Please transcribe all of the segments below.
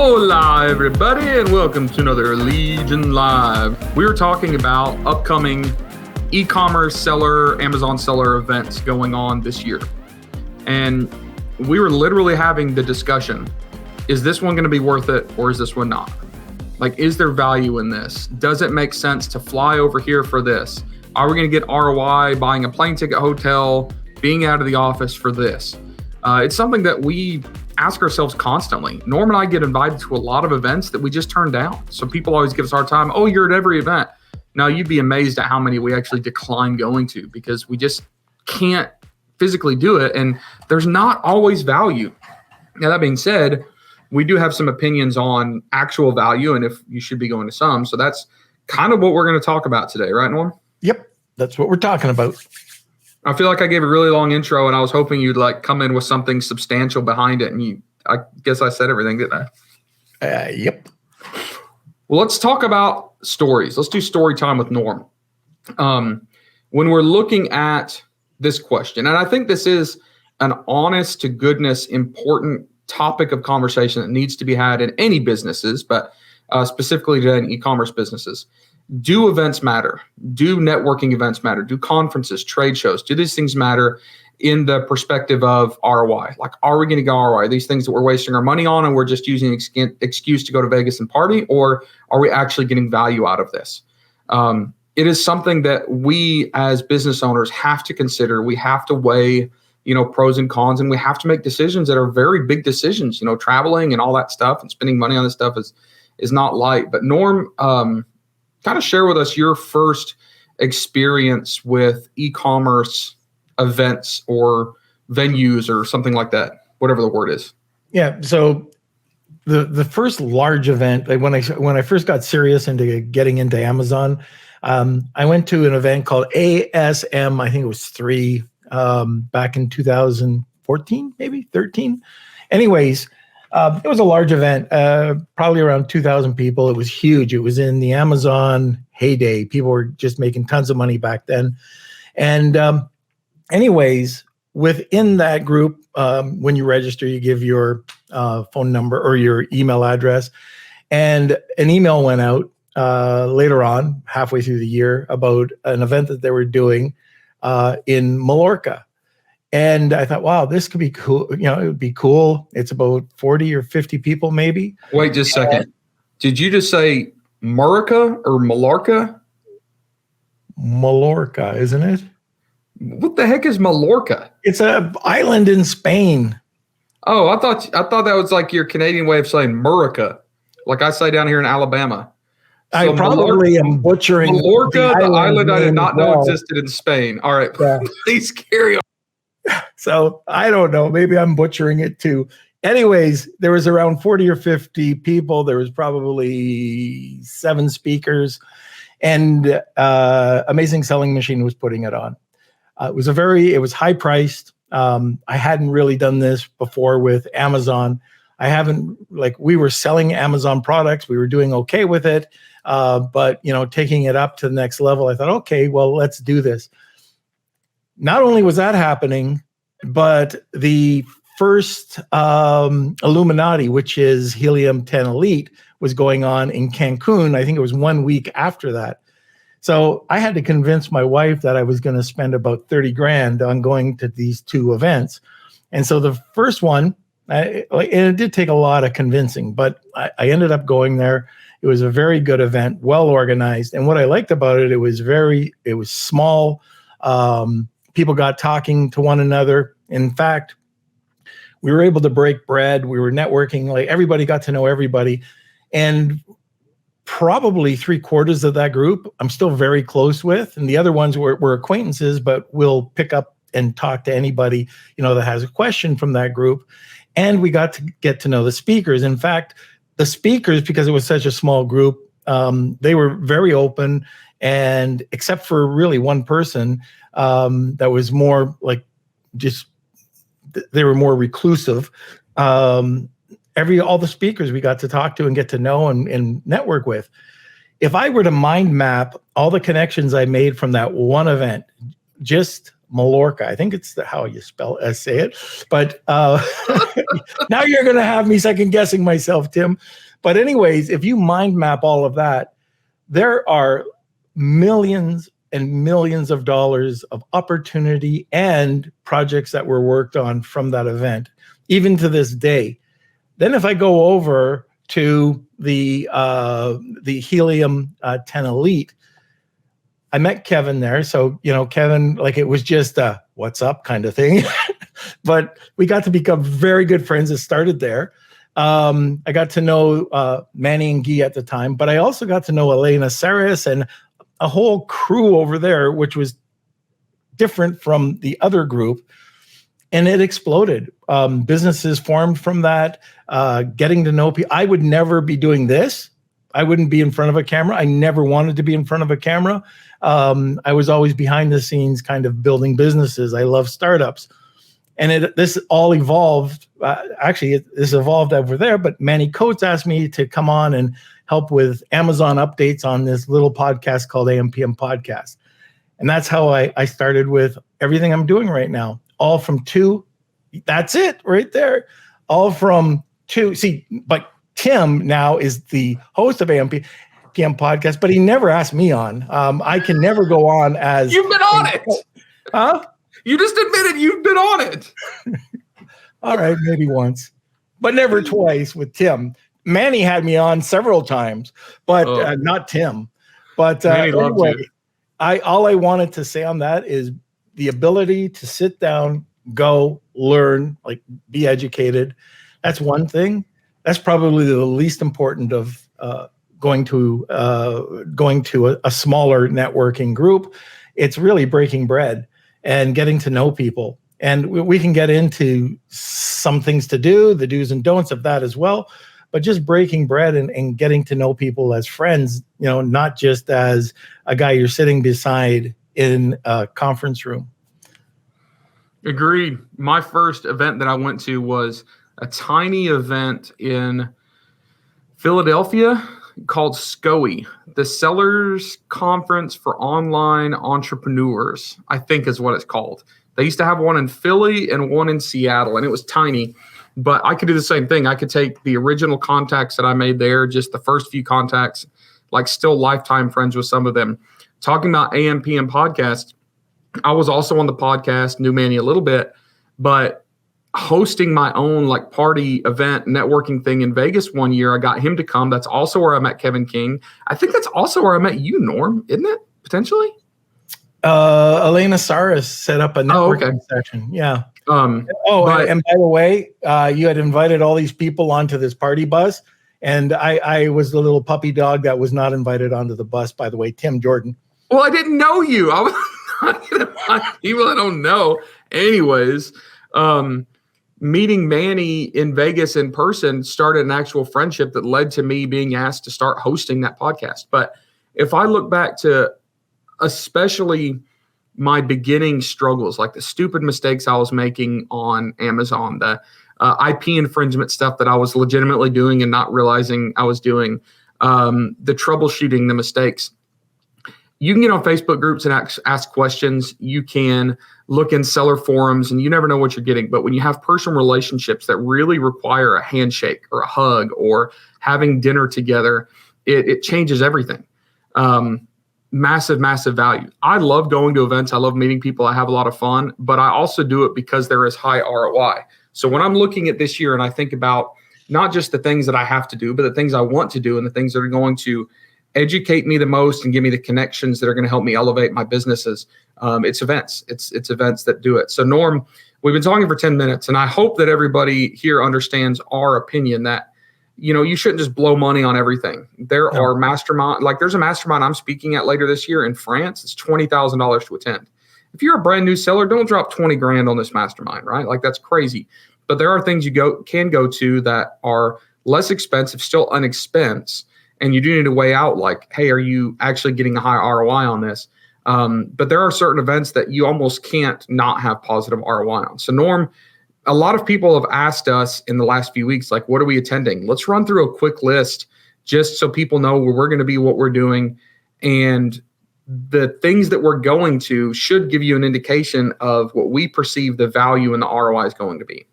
Hola, everybody, and welcome to another Legion Live. We were talking about upcoming e-commerce seller, Amazon seller events going on this year. And we were literally having the discussion, is this one going to be worth it or is this one not? Like, is there value in this? Does it make sense to fly over here for this? Are we going to get ROI buying a plane ticket, hotel, being out of the office for this? It's something that we ask ourselves constantly. Norm and I get invited to a lot of events that we just turn down. So people always give us a hard time. Oh, you're at every event. Now, you'd be amazed at how many we actually decline going to because we just can't physically do it. And there's not always value. Now, that being said, we do have some opinions on actual value and if you should be going to some. So that's kind of what we're going to talk about today, right, Norm? Yep, that's what we're talking about. I feel like I gave a really long intro and I was hoping you'd like come in with something substantial behind it. And I guess I said everything, didn't I? Yep. Well, let's talk about stories. Let's do story time with Norm. When we're looking at this question, and I think this is an honest to goodness, important topic of conversation that needs to be had in any businesses, but specifically in e-commerce businesses. Do events matter? Do networking events matter? Do conferences, trade shows, do these things matter in the perspective of ROI? Like, are we going to get ROI? These things that we're wasting our money on and we're just using an excuse to go to Vegas and party, or are we actually getting value out of this? It is something that we as business owners have to consider. We have to weigh, pros and cons, and we have to make decisions that are very big decisions. Traveling and all that stuff and spending money on this stuff is not light. But Norm, kind of share with us your first experience with e-commerce events or venues or something like that, whatever the word is. Yeah. So the first large event, like when I first got serious into getting into Amazon, I went to an event called ASM. I think it was 3 back in 2014, maybe 13. Anyways, it was a large event, probably around 2,000 people. It was huge. It was in the Amazon heyday. People were just making tons of money back then. And anyways, within that group, when you register, you give your phone number or your email address. And an email went out later on, halfway through the year, about an event that they were doing in Mallorca. And I thought, wow, this could be cool. It would be cool. It's about 40 or 50 people, maybe. Wait just a second. Did you just say Mallorca or Mallorca? Mallorca, isn't it? What the heck is Mallorca? It's an island in Spain. Oh, I thought that was like your Canadian way of saying Murica, like I say down here in Alabama. So I probably am butchering Mallorca, the island I did not know existed in Spain. All right, yeah. Please carry on. So I don't know. Maybe I'm butchering it too. Anyways, there was around 40 or 50 people. There was probably 7 speakers, and Amazing Selling Machine was putting it on. It was high priced. I hadn't really done this before with Amazon. We were selling Amazon products. We were doing okay with it. But taking it up to the next level, I thought, okay, well, let's do this. Not only was that happening, but the first Illuminati, which is Helium-10 Elite, was going on in Cancun. I think it was 1 week after that. So I had to convince my wife that I was going to spend about 30 grand on going to these 2 events. And so the first one, and it did take a lot of convincing, but I ended up going there. It was a very good event, well organized. And what I liked about it, it was small. People got talking to one another. In fact, we were able to break bread. We were networking. Like, everybody got to know everybody. And probably 3/4 of that group I'm still very close with. And the other ones were acquaintances, but we'll pick up and talk to anybody, that has a question from that group. And we got to get to know the speakers. In fact, the speakers, because it was such a small group, they were very open. And except for really one person that was more like they were more reclusive. All the speakers we got to talk to and get to know and network with. If I were to mind map all the connections I made from that one event, just Mallorca. I think it's how you say it. But now you're going to have me second guessing myself, Tim. But anyways, if you mind map all of that, there are millions and millions of dollars of opportunity and projects that were worked on from that event, even to this day. Then if I go over to the Helium 10 Elite, I met Kevin there. So, Kevin, like it was just a what's up kind of thing. But we got to become very good friends. It started there. I got to know Manny and Guy at the time, but I also got to know Elena Saris and a whole crew over there, which was different from the other group. And it exploded. Businesses formed from that, getting to know people. I would never be doing this. I wouldn't be in front of a camera. I never wanted to be in front of a camera. I was always behind the scenes kind of building businesses. I love startups. And this all evolved. This evolved over there, but Manny Coates asked me to come on and help with Amazon updates on this little podcast called AMPM Podcast. And that's how I started with everything I'm doing right now. All from 2. That's it right there. All from 2. See, but Tim now is the host of AMPM Podcast, but he never asked me on. I can never go on as... You've been on it. Huh? You just admitted you've been on it. All right, maybe once, but never twice with Tim. Manny had me on several times, but not Tim. But anyway, all I wanted to say on that is the ability to sit down, go, learn, like be educated. That's one thing. That's probably the least important of going to a smaller networking group. It's really breaking bread and getting to know people. And we can get into some things to do, the do's and don'ts of that as well. But just breaking bread and getting to know people as friends, not just as a guy you're sitting beside in a conference room. Agreed. My first event that I went to was a tiny event in Philadelphia called SCOE, the Sellers Conference for Online Entrepreneurs, I think is what it's called. They used to have one in Philly and one in Seattle, and it was tiny. But I could do the same thing. I could take the original contacts that I made there, just the first few contacts, like still lifetime friends with some of them. Talking about AMPM podcast, I was also on the podcast, knew Manny a little bit, but hosting my own like party event networking thing in Vegas one year, I got him to come. That's also where I met Kevin King. I think that's also where I met you, Norm, isn't it? Potentially? Elena Saris set up a networking session. Yeah. And by the way, you had invited all these people onto this party bus, and I was the little puppy dog that was not invited onto the bus, by the way, Tim Jordan. Well, I didn't know you. I was not going to find people I don't know. Anyways, meeting Manny in Vegas in person started an actual friendship that led to me being asked to start hosting that podcast. But if I look back to especially my beginning struggles, like the stupid mistakes I was making on Amazon, the IP infringement stuff that I was legitimately doing and not realizing I was doing, the troubleshooting, the mistakes. You can get on Facebook groups and ask questions. You can look in seller forums, and you never know what you're getting. But when you have personal relationships that really require a handshake or a hug or having dinner together, it changes everything. Massive, massive value. I love going to events. I love meeting people. I have a lot of fun, but I also do it because there is high ROI. So when I'm looking at this year and I think about not just the things that I have to do, but the things I want to do and the things that are going to educate me the most and give me the connections that are going to help me elevate my businesses, it's events. It's events that do it. So Norm, we've been talking for 10 minutes, and I hope that everybody here understands our opinion that you shouldn't just blow money on everything. There are mastermind, like there's a mastermind I'm speaking at later this year in France. It's $20,000 to attend. If you're a brand new seller, don't drop 20 grand on this mastermind, right? Like that's crazy. But there are things you can go to that are less expensive, still an expense. And you do need to weigh out like, hey, are you actually getting a high ROI on this? But there are certain events that you almost can't not have positive ROI on. So Norm, a lot of people have asked us in the last few weeks, like, what are we attending? Let's run through a quick list just so people know where we're going to be, what we're doing. And the things that we're going to should give you an indication of what we perceive the value and the ROI is going to be.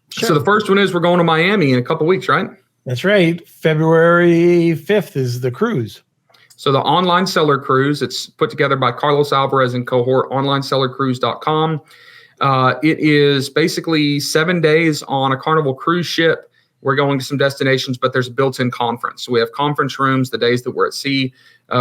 Sure. So the first one is we're going to Miami in a couple of weeks, right? That's right. February 5th is the cruise. So the online seller cruise, it's put together by Carlos Alvarez and cohort, onlinesellercruise.com. It is basically 7 days on a Carnival cruise ship. We're going to some destinations, but there's a built-in conference. So we have conference rooms the days that we're at sea.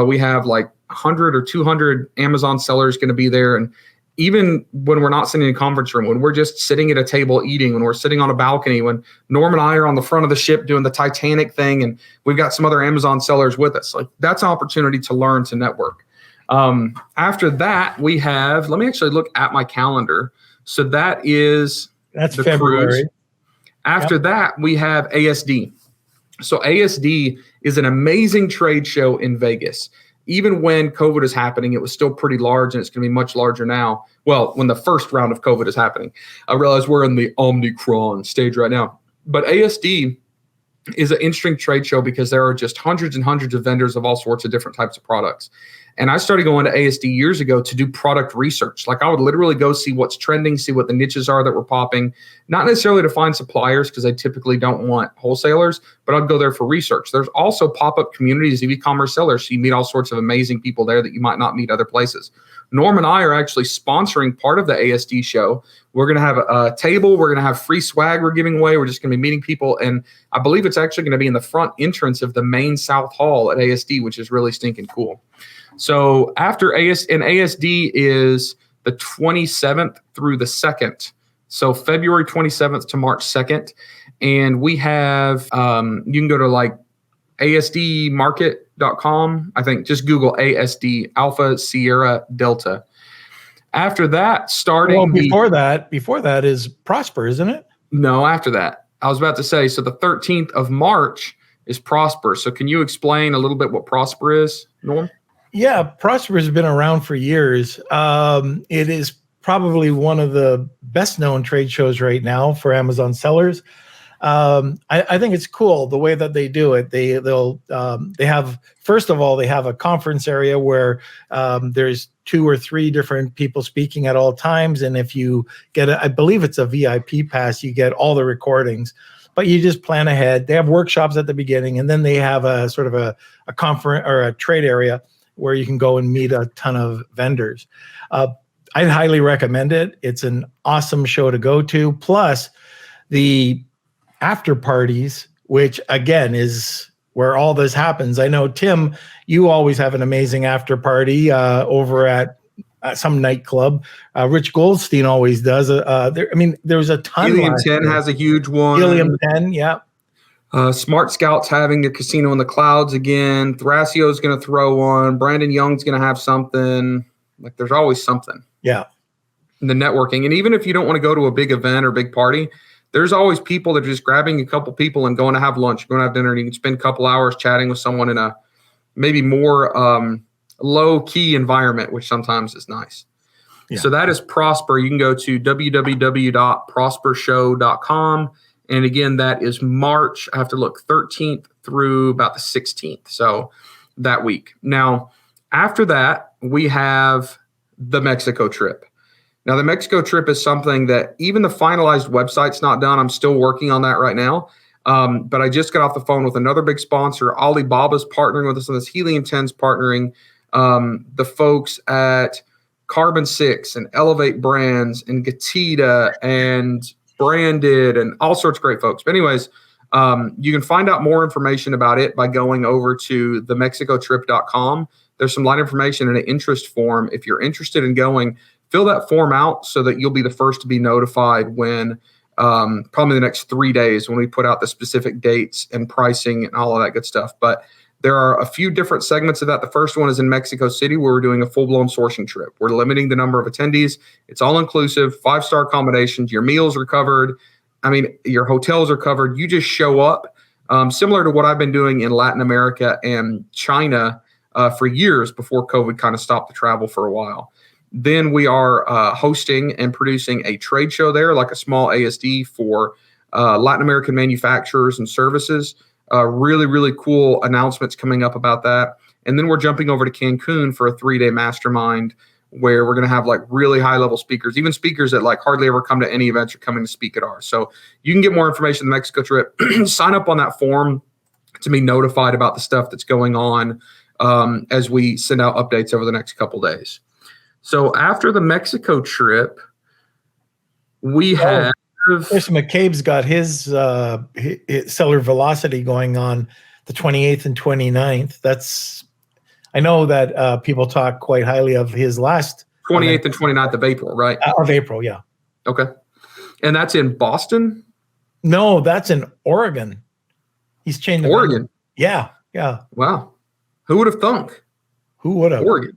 We have like 100 or 200 Amazon sellers going to be there. And even when we're not sitting in a conference room, when we're just sitting at a table eating, when we're sitting on a balcony, when Norm and I are on the front of the ship doing the Titanic thing, and we've got some other Amazon sellers with us, like that's an opportunity to learn, to network. After that, we have, let me actually look at my calendar. So that's the February. Cruise. After that, we have ASD. So ASD is an amazing trade show in Vegas. Even when COVID is happening, it was still pretty large, and it's going to be much larger now. Well, when the first round of COVID is happening. I realize we're in the Omicron stage right now. But ASD is an interesting trade show because there are just hundreds and hundreds of vendors of all sorts of different types of products. And I started going to ASD years ago to do product research. Like I would literally go see what's trending, see what the niches are that were popping, not necessarily to find suppliers because I typically don't want wholesalers, but I'd go there for research. There's also pop-up communities of e-commerce sellers. So you meet all sorts of amazing people there that you might not meet other places. Norm and I are actually sponsoring part of the ASD show. We're going to have a table. We're going to have free swag we're giving away. We're just going to be meeting people. And I believe it's actually going to be in the front entrance of the main South Hall at ASD, which is really stinking cool. So after ASD is the 27th through the 2nd. So February 27th to March 2nd. And we have, you can go to like asdmarket.com. I think just Google ASD, Alpha Sierra Delta. After that, starting before that is Prosper, isn't it? No, after that. I was about to say, so the 13th of March is Prosper. So can you explain a little bit what Prosper is, Norm? Yeah, Prosper has been around for years. It is probably one of the best known trade shows right now for Amazon sellers. I think it's cool the way that they do it. They have, first of all, they have a conference area where there's 2 or 3 different people speaking at all times. And if you get I believe it's a VIP pass, you get all the recordings, but you just plan ahead. They have workshops at the beginning, and then they have a sort of a conference or a trade area where you can go and meet a ton of vendors. I'd highly recommend it. It's an awesome show to go to. Plus the after parties, which again is where all this happens. I know, Tim, you always have an amazing after party over at some nightclub. Rich Goldstein always does. There's a ton. Helium 10 has a huge one. Helium 10, yeah. Smart Scout's having a casino in the clouds again. Thrasio's going to throw one. Brandon Young's going to have something. Like there's always something. Yeah. The networking. And even if you don't want to go to a big event or big party, there's always people that are just grabbing a couple people and going to have lunch, going to have dinner, and you can spend a couple hours chatting with someone in a maybe more low-key environment, which sometimes is nice. Yeah. So that is Prosper. You can go to www.prospershow.com. And again, that is March, I have to look, 13th through about the 16th. So that week. Now, after that, we have the Mexico trip. Now, the Mexico trip is something that even the finalized website's not done. I'm still working on that right now. But I just got off the phone with another big sponsor. Alibaba's partnering with us on this. Helium 10's partnering. The folks at Carbon 6 and Elevate Brands and Gatita and Branded and all sorts of great folks. But anyways, you can find out more information about it by going over to themexicotrip.com. There's some light information and an interest form. If you're interested in going, fill that form out so that you'll be the first to be notified when probably the next 3 days when we put out the specific dates and pricing and all of that good stuff. But there are a few different segments of that. The first one is in Mexico City, where we're doing a full-blown sourcing trip. We're limiting the number of attendees. It's all-inclusive, 5-star accommodations. Your meals are covered. Your hotels are covered. You just show up, similar to what I've been doing in Latin America and China for years before COVID kind of stopped the travel for a while. Then we are hosting and producing a trade show there, like a small ASD for Latin American manufacturers and services. Really, really cool announcements coming up about that. And then we're jumping over to Cancun for a 3-day mastermind where we're going to have like really high level speakers, even speakers that like hardly ever come to any events are coming to speak at ours. So you can get more information on the Mexico trip. Sign up on that form to be notified about the stuff that's going on as we send out updates over the next couple days. So after the Mexico trip, we have Chris McCabe's got his Seller Velocity going on the 28th and 29th. I know that people talk quite highly of his last 28th and 29th of April, right? Of April, yeah. Okay. And that's in Boston? No, that's in Oregon. He's changed the Oregon. Yeah. Wow. Who would have thunk? Who would have? Oregon.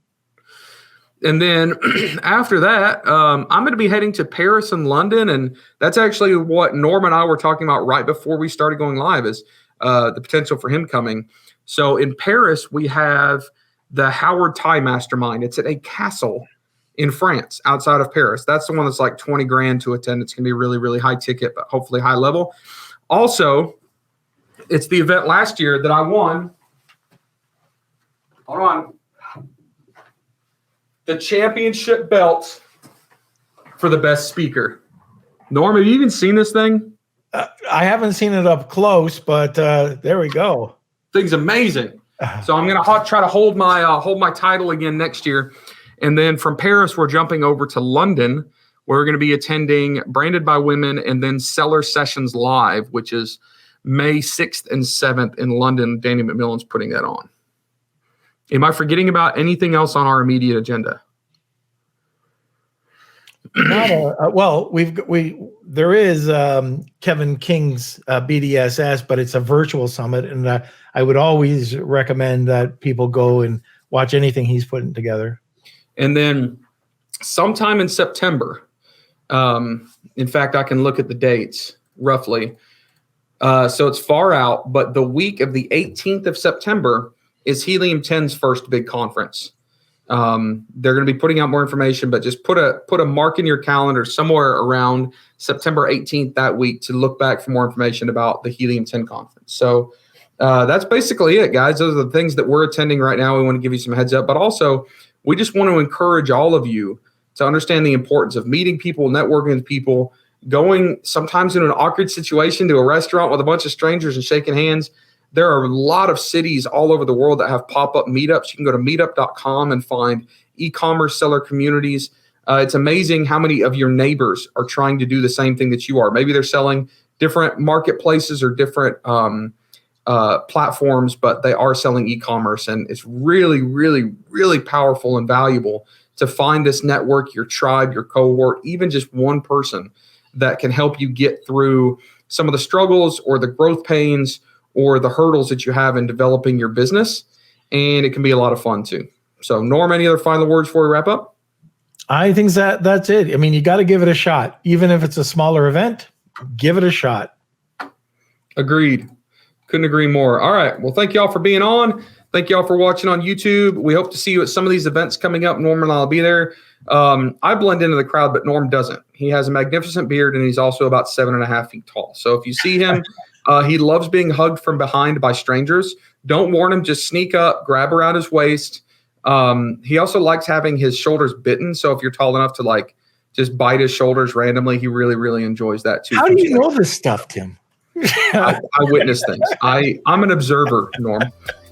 And then after that, I'm going to be heading to Paris and London. And that's actually what Norm and I were talking about right before we started going live, is the potential for him coming. So in Paris, we have the Howard Thai Mastermind. It's at a castle in France outside of Paris. That's the one that's like 20 grand to attend. It's going to be really, really high ticket, but hopefully high level. Also, it's the event last year that I won. Hold on. The championship belt for the best speaker. Norm, have you even seen this thing? I haven't seen it up close, but there we go. Thing's amazing. So I'm going to try to hold my title again next year. And then from Paris, we're jumping over to London, where we're going to be attending Branded by Women and then Seller Sessions Live, which is May 6th and 7th in London. Danny McMillan's putting that on. Am I forgetting about anything else on our immediate agenda? Well, there is Kevin King's BDSS, but it's a virtual summit, and I would always recommend that people go and watch anything he's putting together. And then sometime in September, in fact, I can look at the dates roughly. So it's far out, but the week of the 18th of September is Helium 10's first big conference. They're going to be putting out more information, but just put a mark in your calendar somewhere around September 18th that week to look back for more information about the Helium 10 conference. So that's basically it, guys. Those are the things that we're attending right now. We want to give you some heads up, but also we just want to encourage all of you to understand the importance of meeting people, networking with people, going sometimes in an awkward situation to a restaurant with a bunch of strangers and shaking hands. There are a lot of cities all over the world that have pop-up meetups. You can go to meetup.com and find e-commerce seller communities. It's amazing how many of your neighbors are trying to do the same thing that you are. Maybe they're selling different marketplaces or different platforms, but they are selling e-commerce. And it's really, really, really powerful and valuable to find this network, your tribe, your cohort, even just one person that can help you get through some of the struggles or the growth pains or the hurdles that you have in developing your business. And it can be a lot of fun too. So Norm, any other final words before we wrap up? I think that's it. I mean, you got to give it a shot. Even if it's a smaller event, give it a shot. Agreed. Couldn't agree more. All right. Well, thank y'all for being on. Thank y'all for watching on YouTube. We hope to see you at some of these events coming up. Norm and I'll be there. I blend into the crowd, but Norm doesn't. He has a magnificent beard and he's also about 7.5 feet tall. So if you see him, he loves being hugged from behind by strangers. Don't warn him. Just sneak up, grab around his waist. He also likes having his shoulders bitten. So if you're tall enough to like just bite his shoulders randomly, he really, really enjoys that too. How do you know this stuff, Tim? I witness things. I'm an observer, Norm.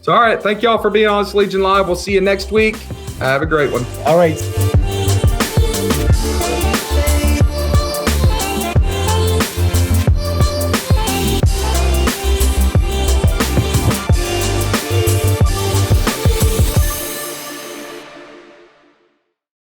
So, all right. Thank y'all for being on this Legion Live. We'll see you next week. Have a great one. All right.